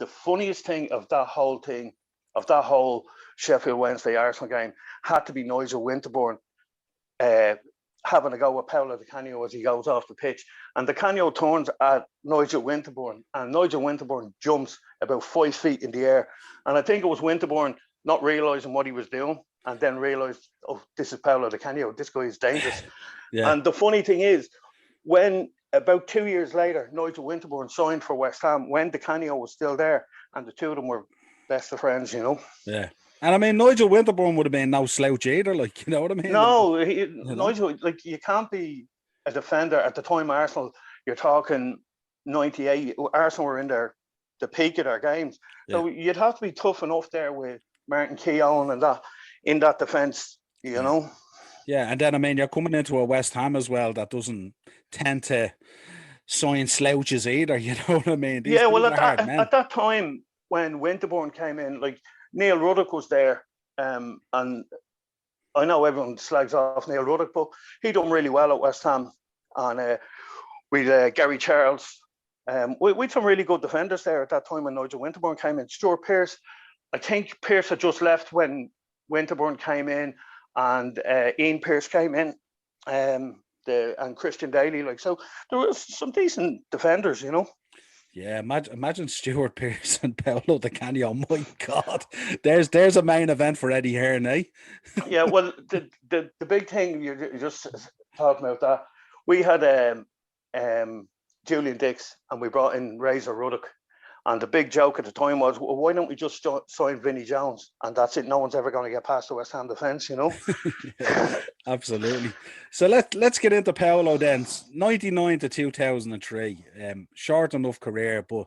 the funniest thing of that whole Sheffield Wednesday Arsenal game had to be Nigel Winterburn having a go at Paolo Di Canio as he goes off the pitch. And Di Canio turns at Nigel Winterburn, and Nigel Winterburn jumps about 5 feet in the air. And I think it was Winterburn not realising what he was doing, and then realised, oh, this is Paolo Di Canio, this guy is dangerous. Yeah. And the funny thing is, when about 2 years later, Nigel Winterburn signed for West Ham, when Di Canio was still there, and the two of them were best of friends, you know. Yeah. And I mean, Nigel Winterburn would have been no slouch either, like, you know what I mean? No, Nigel, like, you can't be a defender at the time. Arsenal, you're talking 98. Arsenal were in the peak of their games, so you'd have to be tough enough there with Martin Keown and that in that defence, you know. Yeah, and then I mean, you're coming into a West Ham as well that doesn't tend to sign slouches either. You know what I mean? These at that time when Winterburn came in, like, Neil Ruddock was there, and I know everyone slags off Neil Ruddock, but he done really well at West Ham, and with Gary Charles, we had some really good defenders there at that time when Nigel Winterburn came in. Stuart Pearce, I think Pearce had just left when Winterburn came in, and Ian Pearce came in, and Christian Daly, like, so there was some decent defenders, you know. Yeah, imagine Stuart Pearce and Paolo Di Canio. Oh my God, there's a main event for Eddie Hearn, eh? Yeah, well, the big thing you're just talking about, that we had Julian Dix and we brought in Razor Ruddock, and the big joke at the time was, well, why don't we just sign Vinnie Jones, and that's it? No one's ever going to get past the West Ham defence, you know. Yeah, absolutely. So let's get into Paolo then. 99 to 2003, short enough career, but